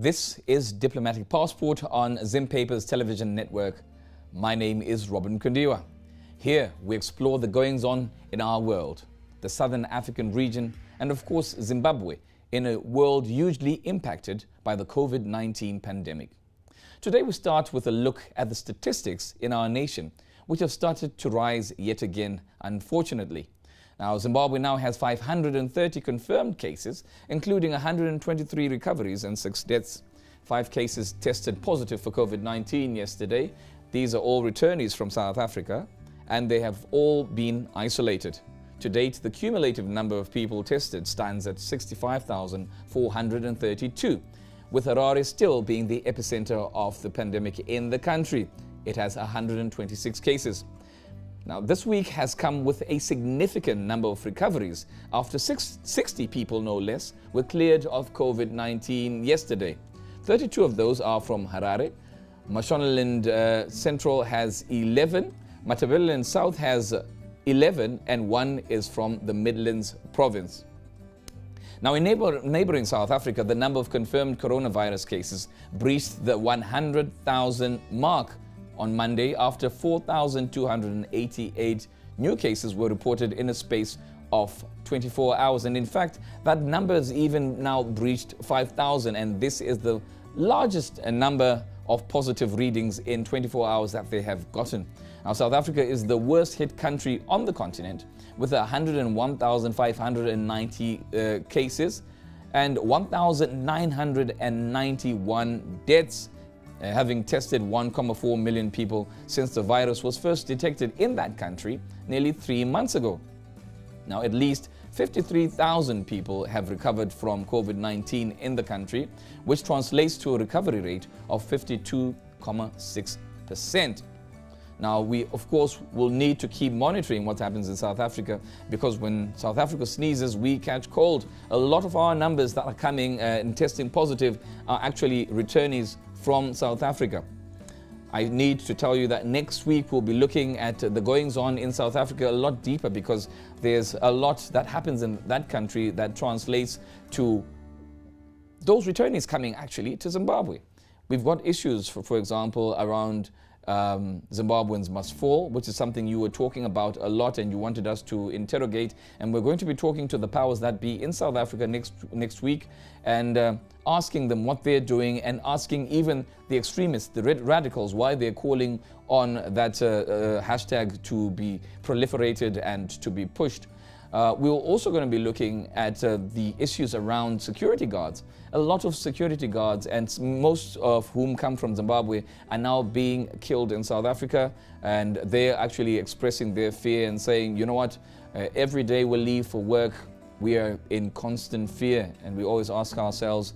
This is Diplomatic Passport on Zim Papers Television Network. My name is Robin Kundiwa. Here we explore the goings-on in our world, the Southern African region, and of course Zimbabwe, in a world hugely impacted by the COVID-19 pandemic. Today we start with a look at the statistics in our nation, which have started to rise yet again, unfortunately. Now, Zimbabwe now has 530 confirmed cases, including 123 recoveries and 6 deaths. 5 cases tested positive for COVID-19 yesterday. These are all returnees from South Africa, and they have all been isolated. To date, the cumulative number of people tested stands at 65,432, with Harare still being the epicenter of the pandemic in the country. It has 126 cases. Now, this week has come with a significant number of recoveries after 60 people, no less, were cleared of COVID-19 yesterday. 32 of those are from Harare. Mashonaland Central has 11, Matabeleland South has 11, and 1 is from the Midlands province. Now, in neighboring South Africa, the number of confirmed coronavirus cases breached the 100,000 mark on Monday after 4,288 new cases were reported in a space of 24 hours. And in fact, that number has even now breached 5,000, and this is the largest number of positive readings in 24 hours that they have gotten. Now, South Africa is the worst hit country on the continent with 101,590 cases and 1,991 deaths, having tested 1.4 million people since the virus was first detected in that country nearly 3 months ago. Now, at least 53,000 people have recovered from COVID-19 in the country, which translates to a recovery rate of 52.6%. Now, we, of course, will need to keep monitoring what happens in South Africa, because when South Africa sneezes, we catch cold. A lot of our numbers that are coming and testing positive are actually returnees from South Africa. I need to tell you that next week we'll be looking at the goings-on in South Africa a lot deeper, because there's a lot that happens in that country that translates to those returnees coming actually to Zimbabwe. We've got issues, for example, around Zimbabweans must fall, which is something you were talking about a lot and you wanted us to interrogate, and we're going to be talking to the powers that be in South Africa next week and asking them what they're doing, and asking even the extremists, the radicals, why they're calling on that hashtag to be proliferated and to be pushed. We're also going to be looking at the issues around security guards. A lot of security guards, and most of whom come from Zimbabwe, are now being killed in South Africa, and they're actually expressing their fear and saying, you know what, every day we leave for work, we are in constant fear, and we always ask ourselves,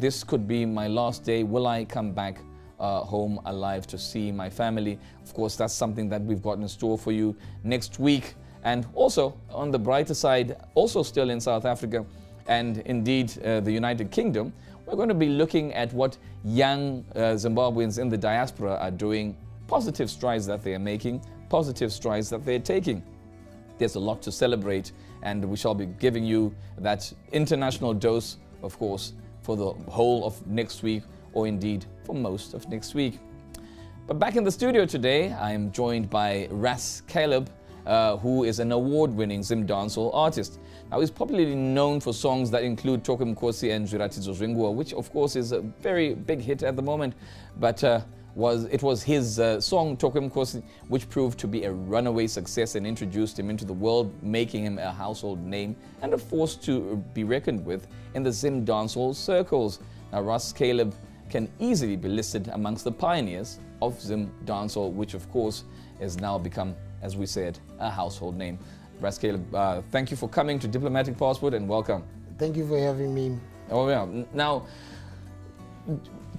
this could be my last day, will I come back home alive to see my family? Of course, that's something that we've got in store for you next week. And also, on the brighter side, also still in South Africa and indeed the United Kingdom, we're going to be looking at what young Zimbabweans in the diaspora are doing, positive strides that they are making, positive strides that they're taking. There's a lot to celebrate, and we shall be giving you that international dose, of course, for the whole of next week, or indeed for most of next week. But back in the studio today, I am joined by Ras Caleb, who is an award-winning Zim dancehall artist. Now, he's popularly known for songs that include Toke Mkhosi and Zviratidzo Zvenguva, which of course is a very big hit at the moment, but it was his song Toke Mkhosi which proved to be a runaway success and introduced him into the world, making him a household name and a force to be reckoned with in the Zim dancehall circles. Now, Ras Caleb can easily be listed amongst the pioneers of Zim dancehall, which of course has now become, as we said, a household name. Ras Caleb, thank you for coming to Diplomatic Passport, and welcome. Thank you for having me. Oh yeah. Now,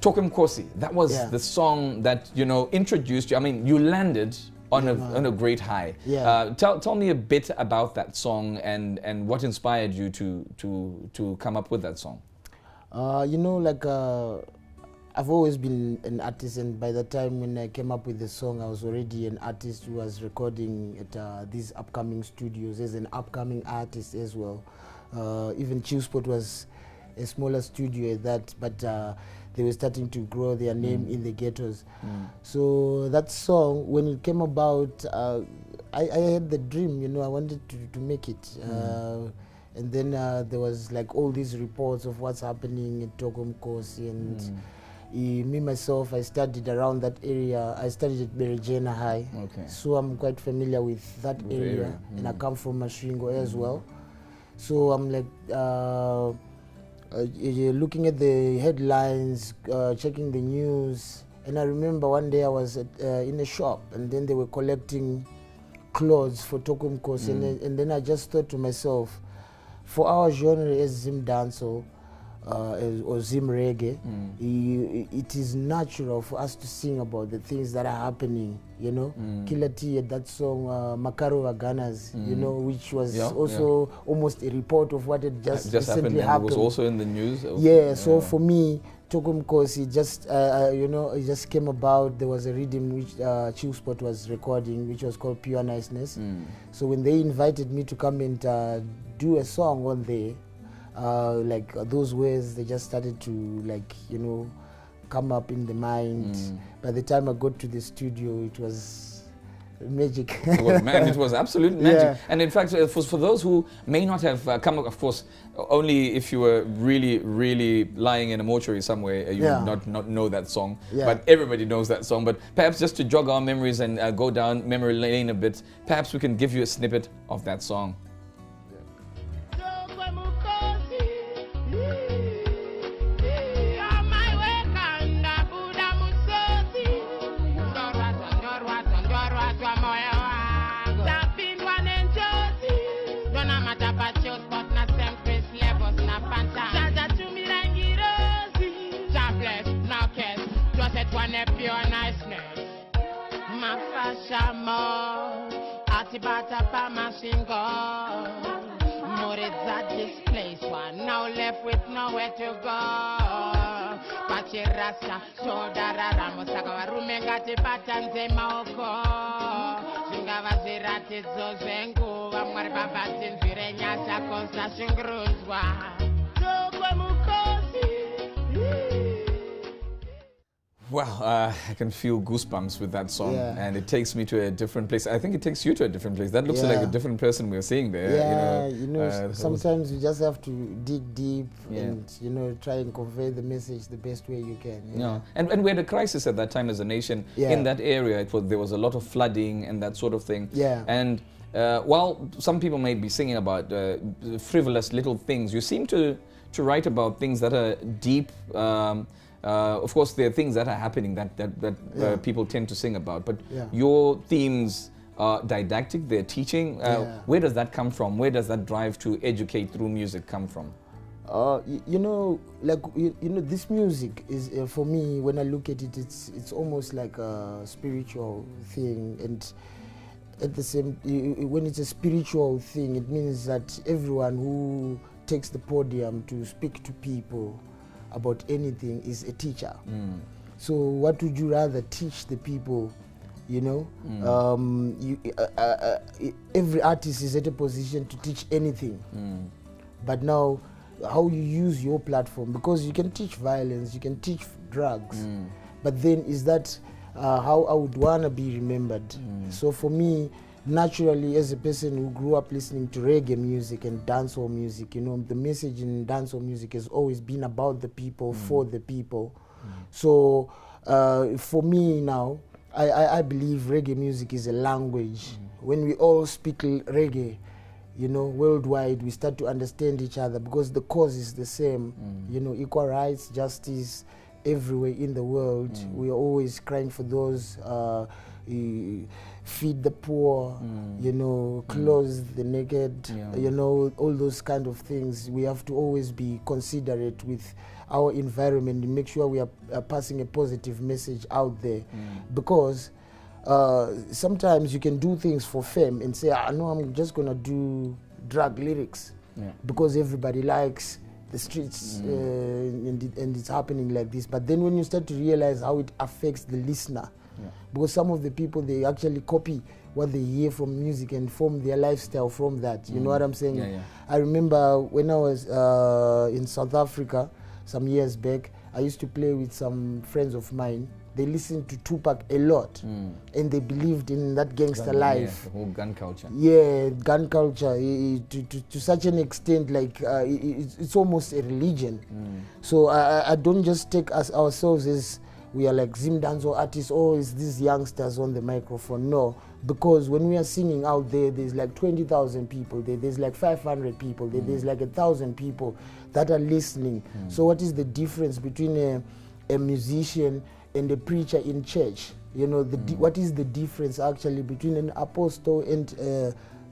Toke Mkhosi, that was the song that, you know, introduced you. I mean, you landed on a great high. Yeah. Tell me a bit about that song and what inspired you to come up with that song. You know, like I've always been an artist, and by the time when I came up with the song, I was already an artist who was recording at these upcoming studios as an upcoming artist as well. Even Chief Sport was a smaller studio at that, but they were starting to grow their name in the ghettos. So that song, when it came about, I had the dream, I wanted to make it. And then there was like all these reports of what's happening in Tokomkosi, and me myself, I studied around that area. I studied at Berejena High, so I'm quite familiar with that area, and I come from Mashingo as well. So I'm like looking at the headlines, checking the news, and I remember one day I was in a shop, and then they were collecting clothes for Tokomkosi, and then I just thought to myself, for our genre as Zim dancehall or Zim reggae, it is natural for us to sing about the things that are happening, Killer T had that song Makaro Vaganas, which was also almost a report of what had just recently happened. It was also in the news. So for me, Tokomkosi just, it just came about. There was a rhythm which Chill Spot was recording, which was called Pure Niceness. So when they invited me to come and do a song on there, like those words, they just started to come up in the mind. By the time I got to the studio, it was magic. It was absolute magic. And in fact, for those who may not have come, of course, only if you were really, really lying in a mortuary somewhere, you would not know that song. But everybody knows that song. But perhaps just to jog our memories and go down memory lane a bit, perhaps we can give you a snippet of that song. Pure niceness, Mafashamo, Atibata Pamashingo, Moritz at this place, one now left with nowhere to go. Pachirasa, Shodara Ramosaka, Rumengati Patanze Maoko, Singavazirati Zozengu, Amaribabatin Virenya Sakosa Shingruzwa. Wow, I can feel goosebumps with that song, and it takes me to a different place. I think it takes you to a different place. That looks like a different person we're seeing there. Sometimes you just have to dig deep and try and convey the message the best way you can. And we had a crisis at that time as a nation in that area. There was a lot of flooding and that sort of thing. And while some people may be singing about frivolous little things, you seem to write about things that are deep. Of course, there are things that are happening that people tend to sing about, but your themes are didactic, they're teaching. Where does that come from? Where does that drive to educate through music come from? This music is, for me, when I look at it, it's almost like a spiritual thing. And at the same, when it's a spiritual thing, it means that everyone who takes the podium to speak to people about anything is a teacher. So what would you rather teach the people? Every artist is at a position to teach anything. But now, how you use your platform, because you can teach violence, you can teach drugs, but then is that how I would want to be remembered? So for me, naturally, as a person who grew up listening to reggae music and dancehall music, the message in dancehall music has always been about the people, for the people. So for me now, I believe reggae music is a language. When we all speak reggae, worldwide, we start to understand each other because the cause is the same. Equal rights, justice, everywhere in the world. We are always crying for those, feed the poor, clothe the naked, all those kind of things. We have to always be considerate with our environment and make sure we are passing a positive message out there. Because sometimes you can do things for fame and say, no, I'm just going to do drug lyrics because everybody likes the streets and it's happening like this. But then when you start to realize how it affects the listener, because some of the people, they actually copy what they hear from music and form their lifestyle from that. You know what I'm saying? I remember when I was in South Africa some years back, I used to play with some friends of mine. They listened to Tupac a lot, and they believed in that gangster life. The whole gun culture. Yeah, gun culture, to such an extent, like it's almost a religion. So I don't just take us ourselves as we are like Zim Danzo artists, or it's these youngsters on the microphone. No, because when we are singing out there, there's like 20,000 people there, there's like 500 people there, there's like 1,000 people that are listening. So what is the difference between a musician and a preacher in church? You know, what is the difference actually between an apostle and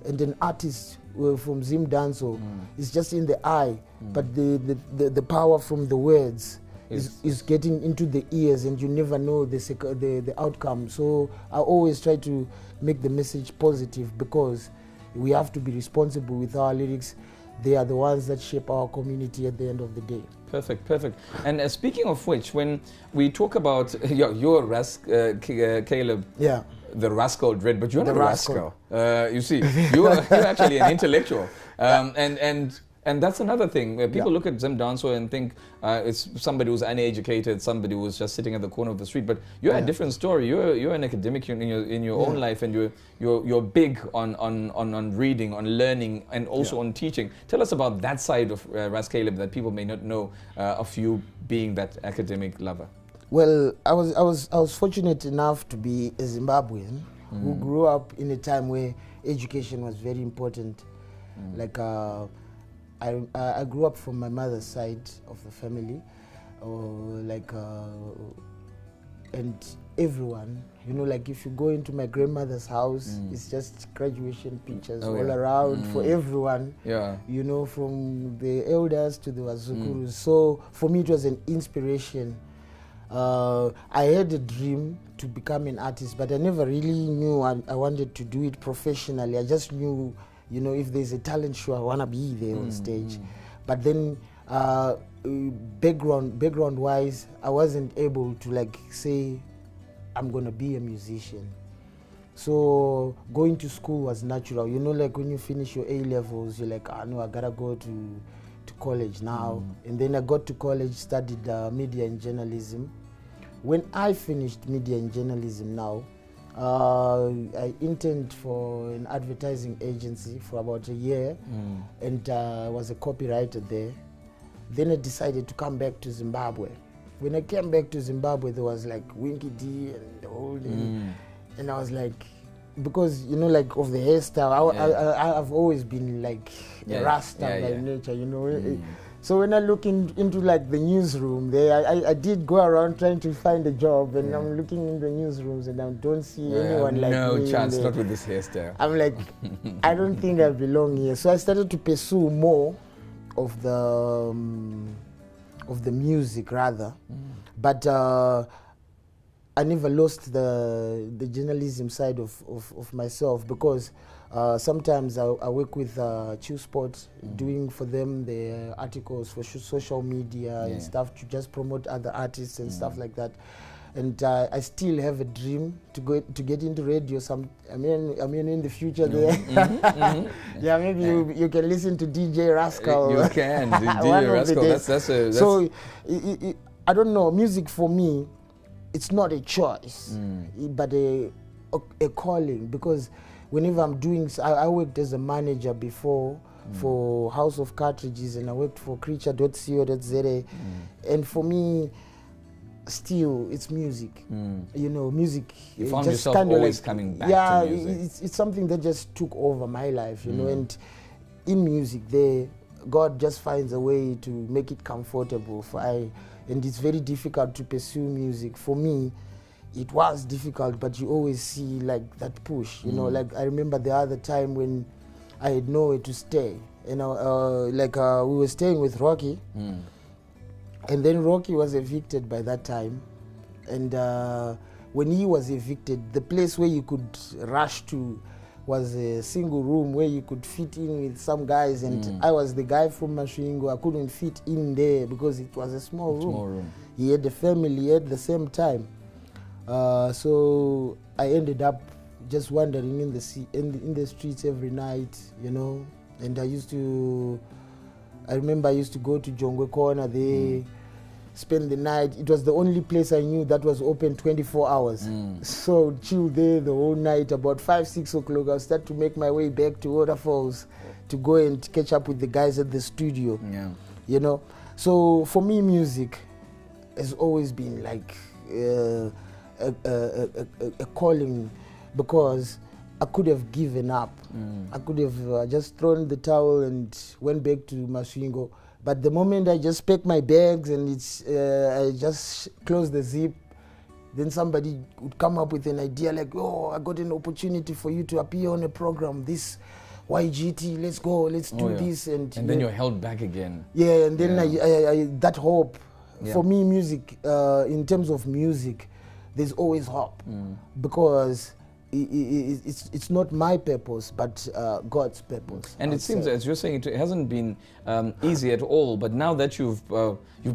an artist from Zim Danzo? It's just in the eye, but the power from the words is getting into the ears, and you never know the outcome. So I always try to make the message positive, because we have to be responsible with our lyrics. They are the ones that shape our community at the end of the day. Perfect, perfect. And speaking of which, when we talk about you're Ras Caleb, the rascal dread, but you're not a rascal. You see, you're actually an intellectual, and that's another thing where people look at Zim Danzo and think it's somebody who's uneducated, somebody who's just sitting at the corner of the street. But you're a different story. You're an academic in your own life, and you're big on reading, on learning, and also on teaching. Tell us about that side of Ras Caleb that people may not know of you being that academic lover. Well, I was fortunate enough to be a Zimbabwean who grew up in a time where education was very important. Like I grew up from my mother's side of the family, and everyone, you know, like if you go into my grandmother's house, it's just graduation pictures all around for everyone. You know, from the elders to the Wazukurus. So for me, it was an inspiration. I had a dream to become an artist, but I never really knew I wanted to do it professionally. I just knew, you know, if there's a talent show, I want to be there on stage. But then background wise, I wasn't able to like say I'm gonna be a musician. So going to school was natural. You know, like when you finish your A levels, you're like, no, I gotta go to college now. And then I got to college, studied media and journalism. When I finished media and journalism now, I interned for an advertising agency for about a year, and was a copywriter there. Then I decided to come back to Zimbabwe. When I came back to Zimbabwe, there was like Winky D and the whole thing. And I was like, because, you know, like of the hairstyle, I've always been like a Rasta by nature, you know. So when I look into like the newsroom there, I did go around trying to find a job, and I'm looking in the newsrooms and I don't see anyone like me. No chance, not with this hairstyle. I'm like, I don't think I belong here. So I started to pursue more of the music rather, but I never lost the journalism side of myself, because sometimes I work with Chill Sports, doing for them the articles for social media and stuff, to just promote other artists and stuff like that. And I still have a dream to get into radio. I mean, in the future there. Yeah, maybe you can listen to DJ Rascal. You can, DJ Rascal. That's so I don't know. Music for me, it's not a choice, but a calling, because whenever I'm doing, I worked as a manager before for House of Cartridges, and I worked for creature.co.za, and for me, still, it's music. You know, music. You found yourself always coming back to music. It's something that just took over my life, you know, and in music there, God just finds a way to make it comfortable and it's very difficult to pursue music. For me, it was difficult, but you always see like that push, you know. Like I remember the other time when I had nowhere to stay, you know, we were staying with Rocky, and then Rocky was evicted by that time, and when he was evicted, the place where you could rush to was a single room where you could fit in with some guys, and I was the guy from Mashingo. I couldn't fit in there because it was a small room. He had a family at the same time. So I ended up just wandering in the streets every night, you know. And I remember I used to go to Jongwe Corner there, spend the night. It was the only place I knew that was open 24 hours. So chill there the whole night. About 5, 6 o'clock, I'll start to make my way back to Waterfalls to go and catch up with the guys at the studio. Yeah. You know. So for me, music has always been like a calling, because I could have given up. I could have just thrown the towel and went back to Masvingo. But the moment I just packed my bags and I just closed the zip, then somebody would come up with an idea like, oh, I got an opportunity for you to appear on a program, this YGT, let's go, let's do this. And then you're held back again. Yeah, and then I that hope. For me, music, in terms of music, there's always hope, because it's not my purpose, but God's purpose. And it seems, as you're saying, it hasn't been easy at all. But now that you've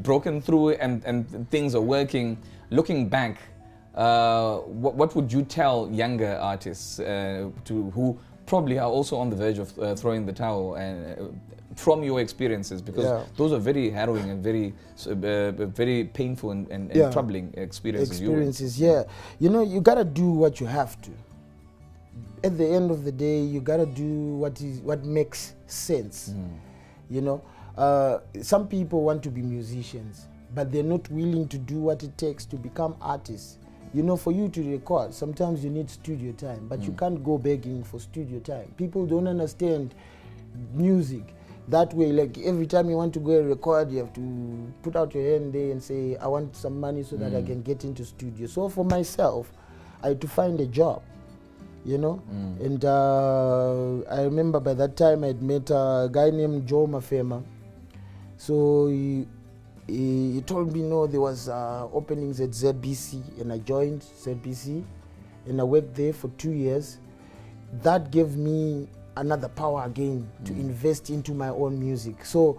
broken through and things are working, looking back, what would you tell younger artists who probably are also on the verge of throwing the towel, from your experiences, because those are very harrowing and very painful and troubling experiences. You know, you gotta do what you have to. At the end of the day, you gotta do what makes sense. You know, some people want to be musicians, but they're not willing to do what it takes to become artists. You know, for you to record, sometimes you need studio time, but you can't go begging for studio time. People don't understand music that way. Like every time you want to go and record, you have to put out your hand there and say, I want some money so that I can get into studio. So for myself, I had to find a job, you know. And I remember by that time I'd met a guy named Joe Mafema. So he told me, no, there was openings at ZBC, and I joined ZBC, and I worked there for 2 years. That gave me another power again to invest into my own music. So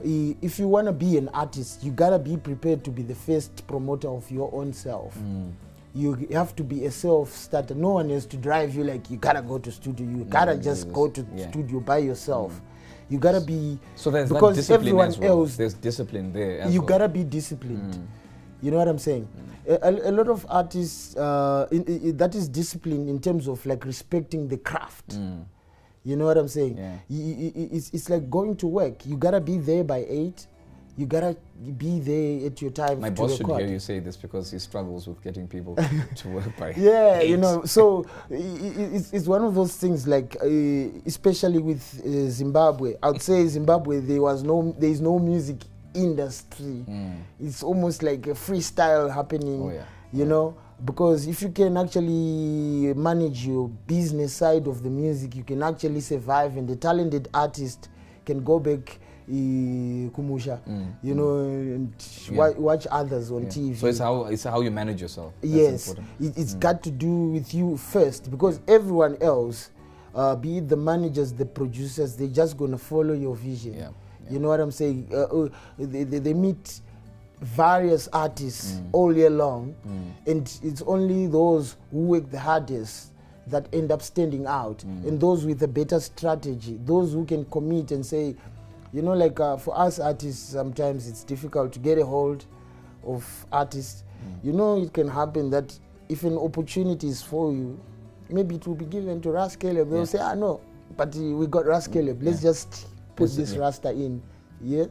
if you want to be an artist, you gotta be prepared to be the first promoter of your own self. You have to be a self-starter. No one has to drive you like you gotta go to studio. You gotta just go to studio by yourself. You gotta be, so there's because that discipline everyone as well. else, there's discipline there as you well. gotta be disciplined. You know what I'm saying? A lot of artists, that is discipline in terms of like respecting the craft. You know what I'm saying? It's like going to work. You gotta be there by 8. You gotta be there at your time. My boss should hear you say this, because he struggles with getting people to work by 8. You know, so it's one of those things, like especially with Zimbabwe. I would say Zimbabwe, there is no music industry. It's almost like a freestyle happening. You know, because if you can actually manage your business side of the music, you can actually survive, and the talented artist can go back Kumusha, you know, and watch others on TV. So it's how you manage yourself. That's yes, it's got to do with you first, because everyone else, be it the managers, the producers, they're just gonna follow your vision. You know what I'm saying? They meet various artists all year long, and it's only those who work the hardest that end up standing out, and those with a better strategy, those who can commit and say, you know, like for us artists, sometimes it's difficult to get a hold of artists. You know, it can happen that if an opportunity is for you, maybe it will be given to Ras Caleb. They'll say, no, but we got Ras Caleb. Let's just put this Rasta in. Yeah.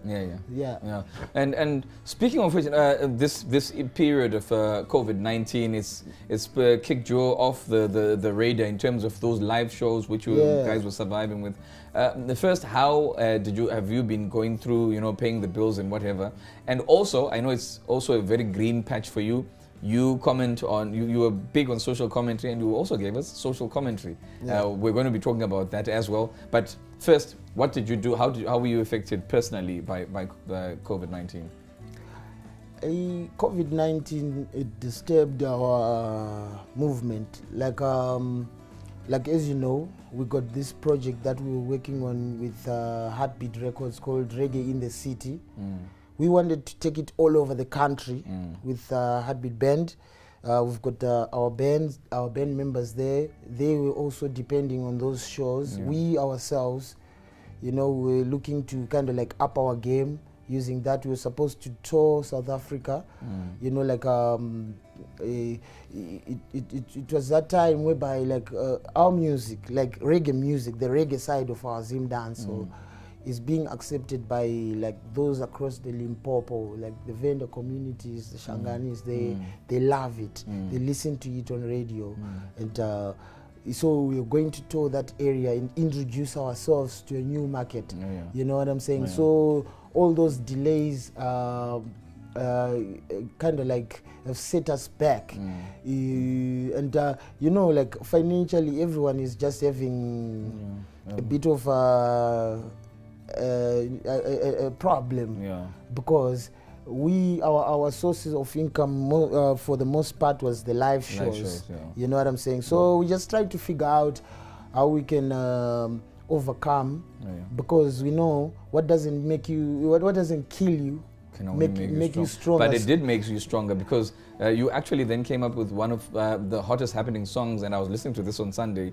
And speaking of which, this period of COVID-19 it's kicked you off the radar in terms of those live shows which you guys were surviving with. The first, how have you been going through, you know, paying the bills and whatever? And also, I know it's also a very green patch for you. You comment on, you were big on social commentary, and you also gave us social commentary. We're going to be talking about that as well. But first, what did you do? How were you affected personally by COVID-19? COVID-19, it disturbed our movement. Like as you know, we got this project that we were working on with Heartbeat Records called Reggae in the City. We wanted to take it all over the country with Heartbeat Band, We've got our band members there. They were also depending on those shows. Yeah. We ourselves, we're looking to kind of like up our game. Using that, we were supposed to tour South Africa. It was that time whereby like our music, like reggae music, the reggae side of our Zim dance, is being accepted by like those across the Limpopo, like the vendor communities, the Shanganis. They love it. They listen to it on radio, and so we're going to tour that area and introduce ourselves to a new market. You know what I'm saying? So all those delays kind of like have set us back. And like financially, everyone is just having a bit of a problem, because our sources of income for the most part was the live shows. You know what I'm saying? So we just try to figure out how we can overcome, because we know what doesn't make you, what doesn't kill you can only make you stronger. But it did make you stronger, because you actually then came up with one of the hottest happening songs, and I was listening to this on Sunday,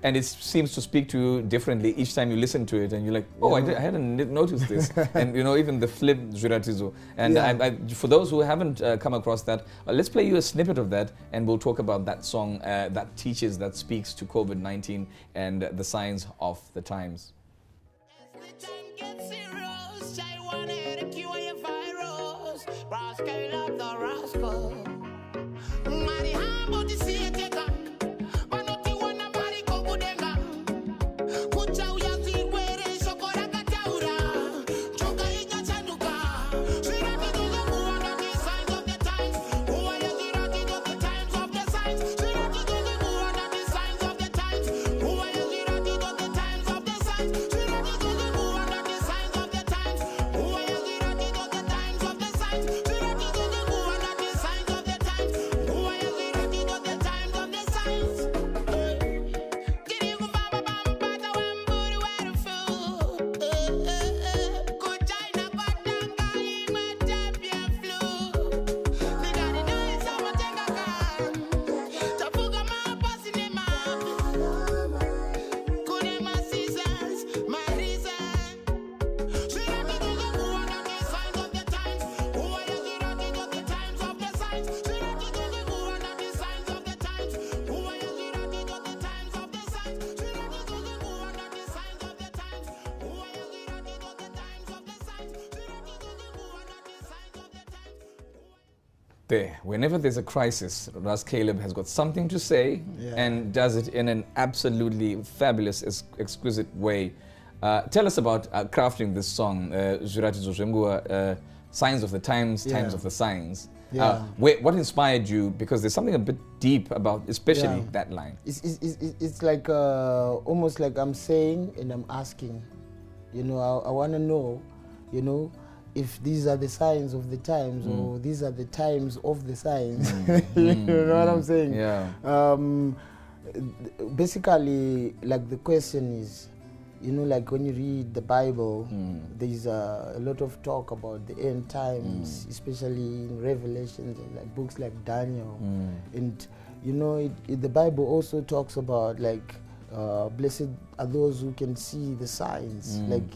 and it seems to speak to you differently each time you listen to it, and you're like, oh, I hadn't noticed this. And even the flip Zviratidzo. And I, for those who haven't come across that, let's play you a snippet of that, and we'll talk about that song that teaches, that speaks to COVID-19 and the signs of the times. Ras Caleb, the rascal. There, whenever there's a crisis, Ras Caleb has got something to say, and does it in an absolutely fabulous, exquisite way. Tell us about crafting this song, Zviratidzo zvenguva, Signs of the Times, Times of the Signs. What inspired you? Because there's something a bit deep about, especially that line. It's like almost like I'm saying and I'm asking. I want to know, if these are the signs of the times, or these are the times of the signs. You know what I'm saying? Basically, like the question is, like when you read the Bible, there's a lot of talk about the end times, especially in Revelations and like books like Daniel. And the Bible also talks about like blessed are those who can see the signs, like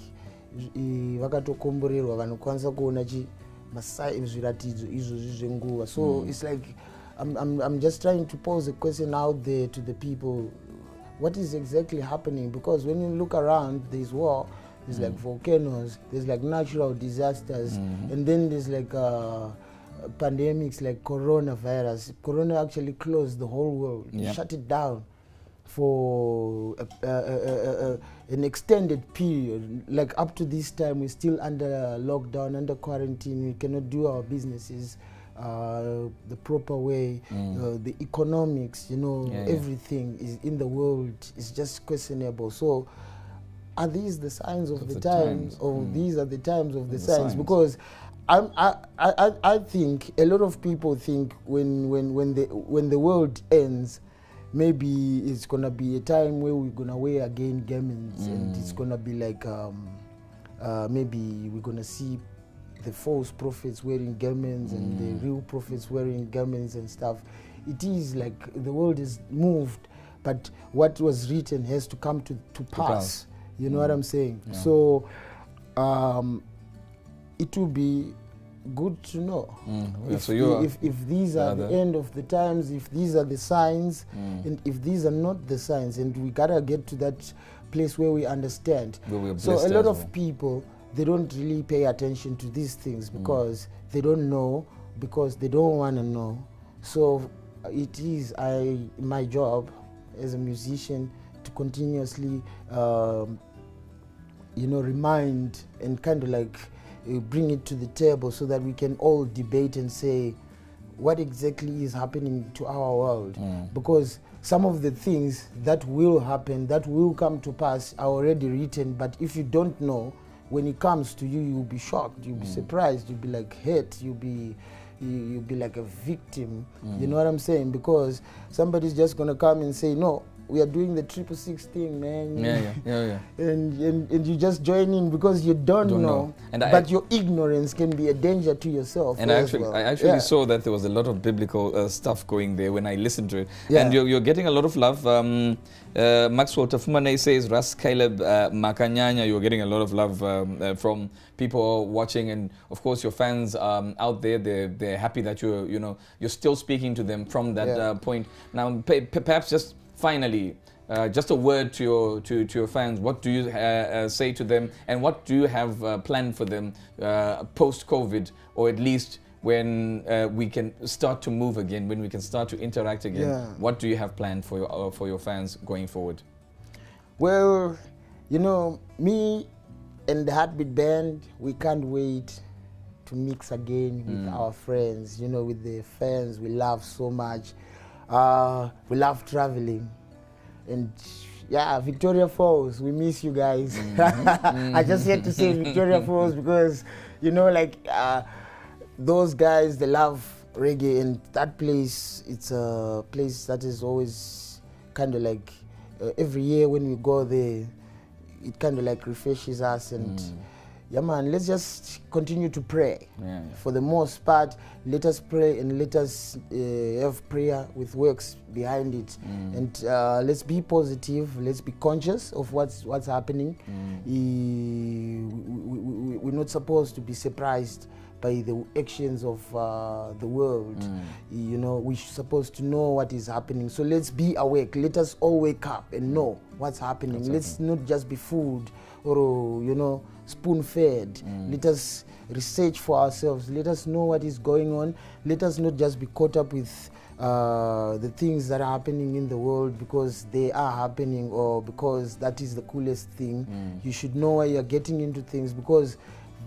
vakatokomborerwa vanokwanisa kuona zviratidzo izvozvi zvenguva. So it's like I'm just trying to pose a question out there to the people. What is exactly happening? Because when you look around, there's war, there's like volcanoes, there's like natural disasters, and then there's like pandemics like coronavirus. Corona actually closed the whole world, shut it down for an extended period. Like up to this time, we're still under lockdown, under quarantine. We cannot do our businesses the proper way. The economics, everything is in the world is just questionable. So are these the signs of the times, or these are the times of the signs? Because I think a lot of people think when the world ends, maybe it's gonna be a time where we're gonna wear again garments, and it's gonna be like maybe we're gonna see the false prophets wearing garments and the real prophets wearing garments and stuff. It is like the world is moved, but what was written has to come to pass. You know what I'm saying? Yeah. So it will be good to know if these are the end of the times, if these are the signs, and if these are not the signs, and we gotta get to that place where we understand. So a lot of people, they don't really pay attention to these things because they don't know, because they don't want to know. So it is my job as a musician to continuously remind and kind of like bring it to the table so that we can all debate and say what exactly is happening to our world. Because some of the things that will happen, that will come to pass, are already written, but if you don't know, when it comes to you, you'll be shocked, you'll be surprised, you'll be like hurt, you'll be like a victim. You know what I'm saying? Because somebody's just gonna come and say, no, we are doing the 666 thing, man. Yeah. And you just join in because you don't know. But your ignorance can be a danger to yourself. And I actually saw that there was a lot of biblical stuff going there when I listened to it. Yeah. And you're getting a lot of love. Maxwell Tafumane says, Ras Caleb Makanyanya, you're getting a lot of love from people watching, and of course your fans out there, they're happy that you're still speaking to them from that point. Now, perhaps just finally, just a word to your fans. What do you say to them, and what do you have planned for them post-COVID, or at least when we can start to move again, when we can start to interact again? Yeah. What do you have planned for your fans going forward? Well, me and the Heartbeat Band, we can't wait to mix again with our friends, with the fans we love so much. We love traveling, and Victoria Falls, we miss you guys. I just had to say Victoria Falls because those guys, they love reggae, and that place, it's a place that is always kind of like every year when we go there, it kind of like refreshes us. And yeah, man, let's just continue to pray. For the most part, let us pray, and let us have prayer with works behind it. And let's be positive. Let's be conscious of what's happening. We're not supposed to be surprised by the actions of the world. We're supposed to know what is happening. So let's be awake. Let us all wake up and know what's happening. Let's not just be fooled or spoon-fed. Let us research for ourselves. Let us know what is going on. Let us not just be caught up with the things that are happening in the world because they are happening, or because that is the coolest thing. You should know why you're getting into things, because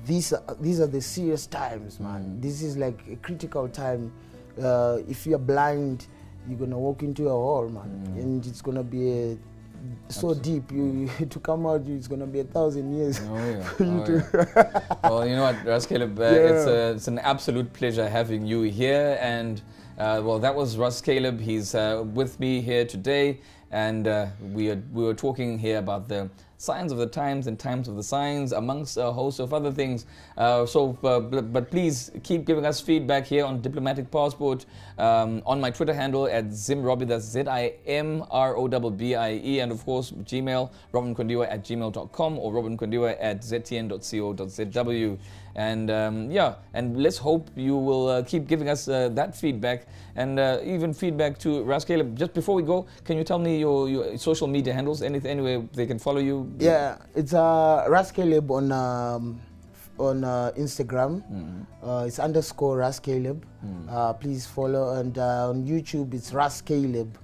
these are the serious times, man. This is like a critical time. If you're blind, you're gonna walk into a hole, man, and it's gonna be so deep. To come out, it's gonna be 1,000 years. Well, you know what, Ras Caleb, it's an absolute pleasure having you here. And well, that was Ras Caleb. He's with me here today, and we were talking here about the signs of the times and times of the signs, amongst a host of other things. But please keep giving us feedback here on Diplomatic Passport, on my Twitter handle at Zimrobbie, that's ZIMROBBIE, and of course Gmail, robinkondiwa@gmail.com or robinkondiwa@ztn.co.zw. And and let's hope you will keep giving us that feedback, and even feedback to Ras Caleb. Just before we go, can you tell me your social media handles, anywhere they can follow you? Yeah, it's Ras Caleb on Instagram. It's _ Ras Caleb. Please follow, and on YouTube it's Ras Caleb.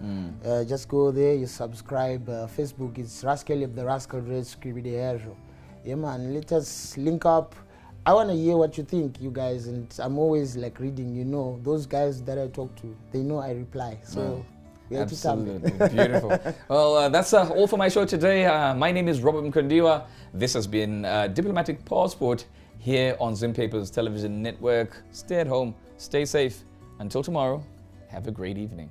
Just go there, you subscribe. Facebook it's Ras Caleb, the Rascal Red Scribidero. Yeah, man, let us link up. I want to hear what you think, you guys, and I'm always like reading. Those guys that I talk to, they know I reply. So absolutely beautiful. Well, that's all for my show today. My name is Robin Kondiwa. This has been Diplomatic Passport here on Zim Papers Television Network. Stay at home, stay safe. Until tomorrow, have a great evening.